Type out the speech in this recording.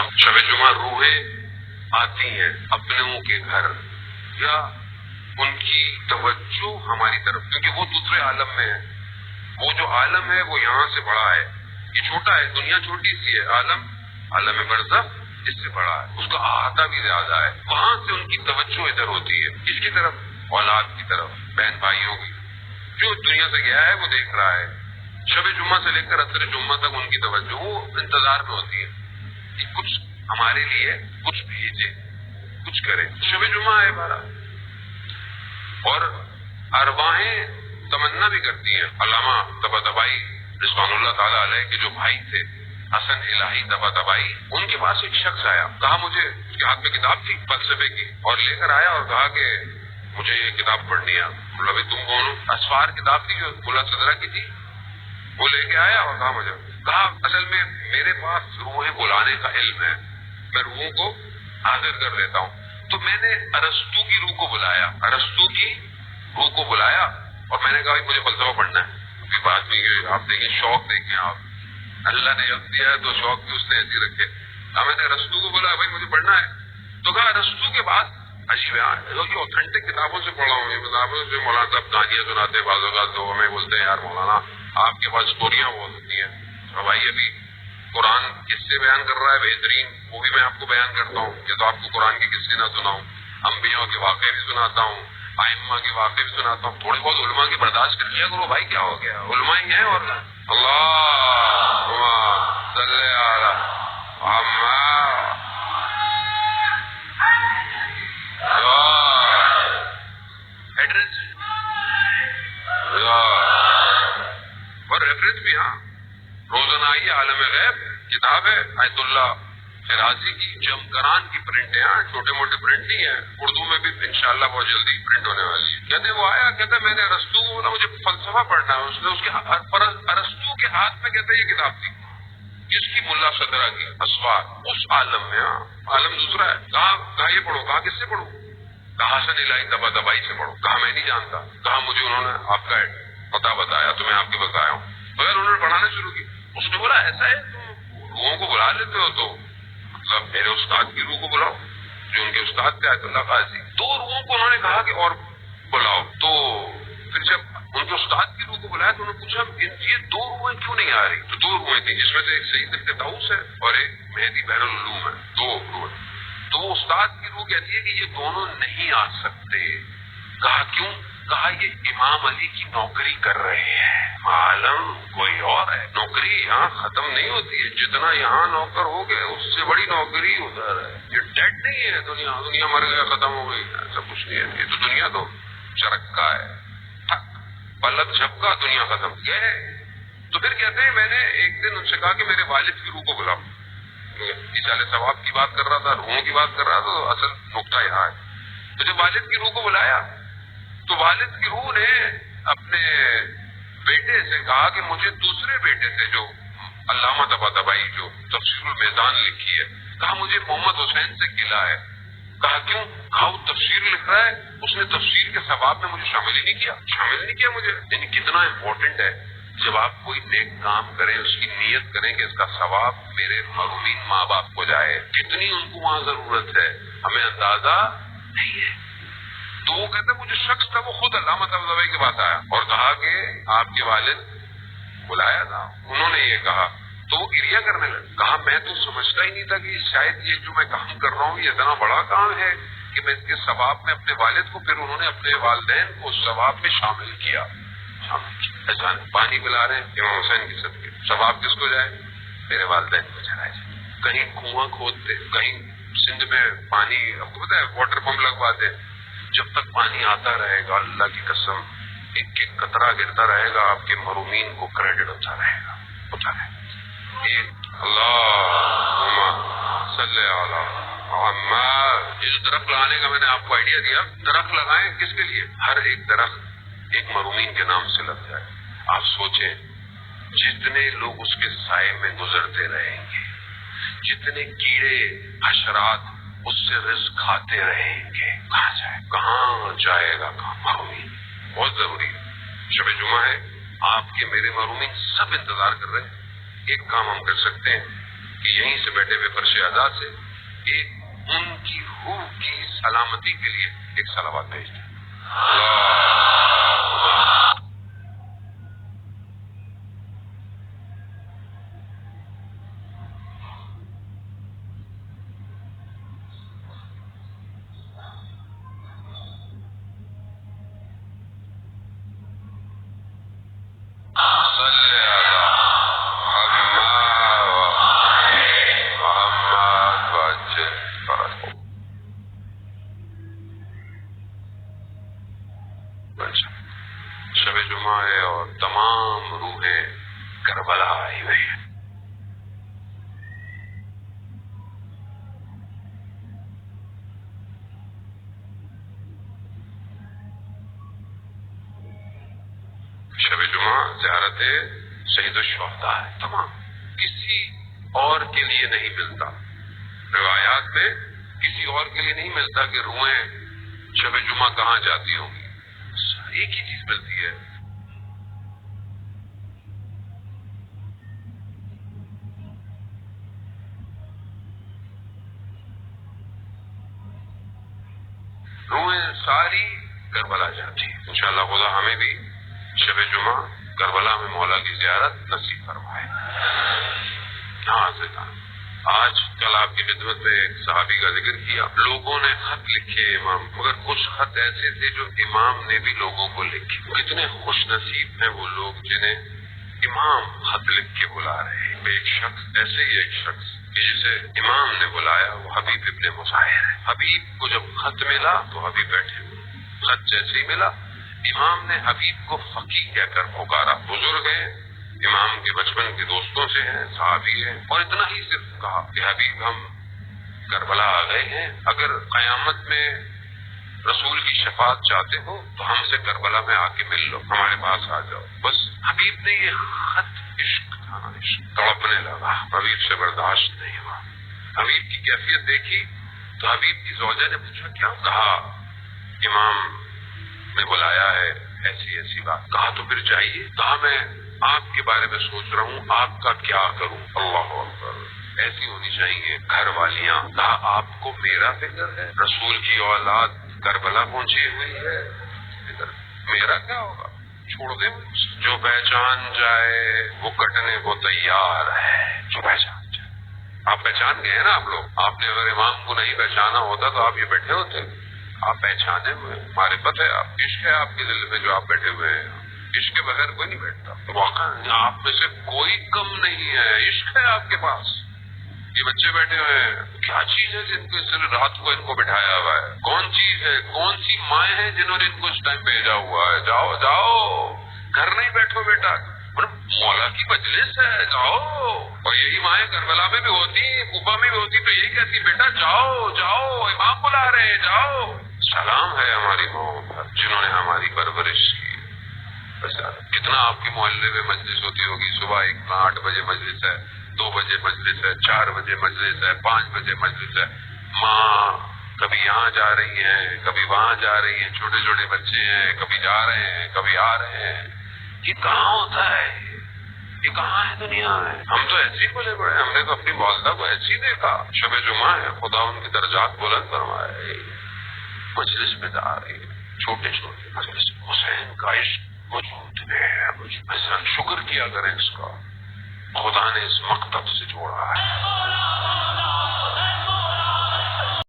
جب شب جمعہ روحیں آتی ہیں اپنوں کے گھر یا ان کی توجہ ہماری طرف، کیونکہ وہ دوسرے عالم میں ہے، وہ جو عالم ہے وہ یہاں سے بڑا ہے، یہ چھوٹا ہے، دنیا چھوٹی سی ہے، عالم برزخ اس سے بڑا ہے، اس کا احاطہ بھی زیادہ ہے، وہاں سے ان کی توجہ ادھر ہوتی ہے، کس کی طرف؟ اولاد کی طرف، بہن بھائیوں کی، جو دنیا سے گیا ہے وہ دیکھ رہا ہے، شب جمعہ سے لے کر عصر جمعہ تک ان کی توجہ وہ انتظار میں ہوتی ہے کہ کچھ ہمارے لیے کچھ بھیجے، کچھ کرے۔ شب جمعہ ہے ہمارا، اور ارواحیں تمنا بھی کرتی ہیں۔ علامہ طباطبائی رضوان اللہ تعالیٰ علیہ کے جو بھائی تھے حسن الہی طباطبائی، ان کے پاس ایک شخص آیا، کہا مجھے، اس کے ہاتھ میں کتاب تھی فلسفے کی، اور لے کر آیا اور کہا کہ مجھے یہ کتاب پڑھنی ہے۔ بولا بھائی تم کون ہو؟ اسفار کتاب تھی جو ملا صدرہ کی تھی، وہ لے کے آیا اور کہا مجھے، کہا اصل میں میرے پاس روحیں بلانے کا علم ہے، میں روحوں کو حاضر کر لیتا ہوں، تو میں نے ارسطو کی روح کو بلایا، ارسطو کی روح کو بلایا، اور میں نے کہا مجھے فلسفہ پڑھنا ہے۔ ابھی بات میں یہ آپ دیکھیں، شوق دیکھیں آپ، اللہ نے علم دیا ہے تو شوق بھی اس نے ایسی رکھے۔ میں نے ارسطو کو بولا بھائی مجھے پڑھنا ہے، تو کہا ارسطو کے بعد عجیب ہے، یہ اوتھینٹک کتابوں سے پڑھا ہوں، یہ کتابوں سے مولانا صاحب کہانیاں سناتے ہیں، بعض اوقات تو ہمیں بولتے ہیں یار مولانا آپ کے پاس اسٹوریاں بہت ہوتی ہیں، اور بھائی ابھی قرآن قصے بیان کر رہا ہے بہترین، وہ بھی میں آپ کو بیان کرتا ہوں، یہ تو آپ کو قرآن کے قصے نہ سناؤں، انبیاء کے واقعے بھی سناتا ہوں، ائمہ کے واقعے بھی سناتا ہوں، تھوڑے بہت علماء کی برداشت کر لیا کرو بھائی، کیا ہو گیا، علماء ہی ہیں، اور اللہم صلی علی محمد۔ ایڈریس اور ریفرنس بھی، ہاں روزانہ آئیے، عالم غیب کتاب ہے آیت اللہ شیرازی کی، جمکران کی پرنٹ ہے، ہاں چھوٹے موٹے پرنٹ نہیں ہے، اردو میں بھی انشاءاللہ بہت جلدی پرنٹ ہونے والی ہے۔ کہتے وہ آیا، کہتے میں نے ارسطو کو بولا مجھے فلسفہ پڑھنا ہے، اس نے اس کے ارسطو کے ہاتھ میں کہتے یہ کتاب تھی، جس کی ملا صدرہ کی اسوار، اس عالم میں، ہاں عالم دوسرا ہے۔ کہا یہ پڑھو، کہا کس سے پڑھوں؟ کہا حسن الہی طباطبائی سے پڑھو، کہا میں نہیں جانتا، کہا مجھے انہوں نے آپ کا پتہ بتایا تو میں آپ کے پاس آیا ہوں، مگر انہوں نے پڑھانا شروع کی۔ اس نے بولا ایسا ہے تم روحوں کو بلا لیتے ہو، تو مطلب میرے استاد کی روح کو بلاؤ، جو ان کے استاد تھے آیت اللہ قاضی، دو روحوں کو انہوں نے کہا کہ اور بلاؤ، تو پھر جب ان کے استاد کی روح کو بلایا تو انہوں نے پوچھا یہ دو روحیں کیوں نہیں آ رہی؟ تو دو روحیں تھیں، جس میں سے ایک سعید ابن طاؤس ہے اور ایک مہدی بحر العلوم ہے، دو روح۔ تو وہ استاد کی روح کہتی ہے کہ یہ دونوں نہیں آ سکتے۔ کہا کیوں؟ کہا یہ امام علی کی نوکری کر رہے ہیں، عالم کوئی اور ہے، نوکری یہاں ختم نہیں ہوتی ہے، جتنا یہاں نوکر ہو گئے اس سے بڑی نوکری ادھر ہے، یہ ڈیڈ نہیں ہے، دنیا مر گیا ختم ہو گئی، ایسا کچھ نہیں ہے، یہ تو دنیا تو چرکا ہے، پلک جھپکا دنیا ختم ہے۔ تو پھر کہتے ہیں میں نے ایک دن ان سے کہا کہ میرے والد کی روح کو بلاؤ، ایصال ثواب کی بات کر رہا تھا، روحوں کی بات کر رہا تھا، تو اصل نقطہ یہاں ہے۔ تو جب والد کی روح کو بلایا تو والد کی روح نے اپنے بیٹے سے کہا کہ مجھے دوسرے بیٹے سے، جو علامہ طباطبائی جو تفسیر المیزان لکھی ہے، کہا مجھے محمد حسین سے گلا ہے۔ کہا کیوں؟ کہا وہ تفسیر لکھ رہا ہے، اس نے تفسیر کے ثواب میں مجھے شامل نہیں کیا مجھے۔ یعنی کتنا امپورٹنٹ ہے جب آپ کوئی نیک کام کریں، اس کی نیت کریں کہ اس کا ثواب میرے محرومین ماں باپ کو جائے، کتنی ان کو وہاں ضرورت ہے، ہمیں اندازہ نہیں ہے۔ تو وہ کہتے مجھے شخص تھا، وہ خود علامہ طباطبائی کے پاس آیا اور کہا کہ آپ کے والد بلایا تھا، انہوں نے یہ کہا، تو وہ گریہ کرنے لگا۔ کہا میں تو سمجھتا ہی نہیں تھا کہ شاید یہ جو میں کام کر رہا ہوں یہ اتنا بڑا کام ہے کہ میں اس کے ثواب میں اپنے والد کو، پھر انہوں نے اپنے والدین کو ثواب میں شامل کیا۔ ایسا پانی پلا رہے ہیں امام حسین کی صدقے، ثواب کس کو جائے؟ میرے والدین کو چڑھائے جائے۔ کہیں کنواں کھودتے، کہیں سندھ میں پانی، آپ کو پتا ہے واٹر پمپ لگواتے، جب تک پانی آتا رہے گا اللہ کی قسم ایک ایک قطرہ گرتا رہے گا، آپ کے محرومین کو کریڈٹ ہوتا رہے گا، ہوتا رہے گا۔ اللہم صلی علی محمد۔ یہ جو درخت لگانے کا میں نے آپ کو آئیڈیا دیا، درخت لگائیں کس کے لیے؟ ہر ایک درخت ایک محرومین کے نام سے لگ جائے۔ آپ سوچیں جتنے لوگ اس کے سائے میں گزرتے رہیں گے، جتنے کیڑے حشرات اس سے رزق کھاتے رہیں گے، کہاں جائے گا محرومین؟ بہت ضروری ہے۔ شب جمعہ ہے، آپ کے میرے محرومین سب انتظار کر رہے ہیں۔ ایک کام ہم کر سکتے ہیں کہ یہیں سے بیٹھے ہوئے فرش اعضاء سے ایک ان کی روح کی سلامتی کے لیے ایک صلوات بھیج دیں. شب جمعہ ہے اور تمام روحیں کربلا آئی ہوئی ہیں. شب جمعہ زیارت شہید الشہداء ہے تمام، کسی اور کے لیے نہیں ملتا. روایات میں کسی اور کے لیے نہیں ملتا کہ روحیں شب جمعہ کہاں جاتی ہوں گی، ایک ہی چیز ملتی ہے. روحیں ساری کربلا جاتی ہے. انشاءاللہ خدا ہمیں بھی شب جمعہ کربلا میں مولا کی زیارت نصیب فرمائے. آج کل آپ کی خدمت میں ایک صحابی کا ذکر کیا. لوگوں نے خط لکھے امام، مگر کچھ خط ایسے تھے جو امام نے بھی لوگوں کو لکھے. کتنے خوش نصیب ہیں وہ لوگ جنہیں امام خط لکھ کے بلا رہے ہیں. ایک شخص ایسے ہی ایک شخص جسے امام نے بلایا وہ حبیب ابن مظاہر ہے. حبیب کو جب خط ملا تو حبیب بیٹھے ہوئے. خط جیسے ہی ملا امام نے حبیب کو فقیہ کہہ کر پکارا. بزرگ ہیں، امام کے بچپن کے دوستوں سے ہیں، صحابی ہیں، اور اتنا ہی صرف کہا کہ حبیب ہم کربلا آ گئے ہیں، اگر قیامت میں رسول کی شفاعت چاہتے ہو تو ہم سے کربلا میں آ کے مل لو، ہمارے پاس آ جاؤ. بس حبیب نے یہ خط عشق تھا، عشق تڑپنے لگا. حبیب سے برداشت نہیں ہوا. حبیب کی کیفیت دیکھی تو حبیب کی زوجہ نے پوچھا کیا کہا؟ امام نے بلایا ہے ایسی ایسی بات. کہا تو پھر جائیے. کہا میں آپ کے بارے میں سوچ رہا ہوں آپ کا کیا کروں. اللہ اکبر، ایسی ہونی چاہیے گھر والیاں. کہا آپ کو میرا فکر ہے، رسول کی اولاد کربلا پہنچی ہوئی ہے، میرا کیا ہوگا؟ چھوڑ دیں. جو پہچان جائے وہ کٹنے کو تیار ہے. جو پہچان جائے. آپ پہچان گئے نا. آپ لوگ، آپ نے اگر امام کو نہیں پہچانا ہوتا تو آپ یہ بیٹھے ہوتے. آپ پہچانے ہوئے، معرفت ہے، آپ عشق ہے آپ کے دل میں جو آپ بیٹھے ہوئے ہیں. عشق کے بغیر کوئی نہیں بیٹھتا. واقعا آپ میں سے کوئی کم نہیں ہے، عشق ہے آپ کے پاس. یہ بچے بیٹھے ہوئے ہیں، کیا چیز ہے جن کو اس رات کو ان کو بٹھایا ہوا ہے؟ کون چیز ہے، کون سی مائیں ہیں جنہوں نے ان کو اس ٹائم بھیجا ہوا ہے؟ جاؤ جاؤ، گھر نہیں بیٹھو بیٹا، مولا کی مجلس ہے، جاؤ. اور یہی مائیں کربلا میں بھی ہوتی، کوفہ میں بھی ہوتی تو یہی کہتی بیٹا جاؤ جاؤ، امام بلا رہے ہیں، جاؤ. سلام ہے ہماری ماؤں پر جنہوں نے ہماری پرورش کی. کتنا آپ کے محلے میں مجلس ہوتی ہوگی. صبح 8 بجے مجلس ہے، 2 بجے مجلس ہے، 4 بجے مجلس ہے، 5 بجے مجلس ہے. ماں کبھی یہاں جا رہی ہیں، کبھی وہاں جا رہی ہیں، چھوٹے چھوٹے بچے ہیں، کبھی جا رہے ہیں کبھی آ رہے ہیں. یہ کہاں ہوتا ہے؟ یہ کہاں ہے دنیا میں؟ ہم تو ایسے ہی بولے بڑے. ہم نے تو اپنی والدہ کو ایسے ہی دیکھا. شب جمعہ ہے، خدا ان کی درجات بلند فرمائے. مجلس میں جا رہی ہے، چھوٹے چھوٹے مجلس. حسین کا عشق وجود میں ہے. شکر کیا کریں اس کا، خدا نے اس مقتب سے جوڑا ہے.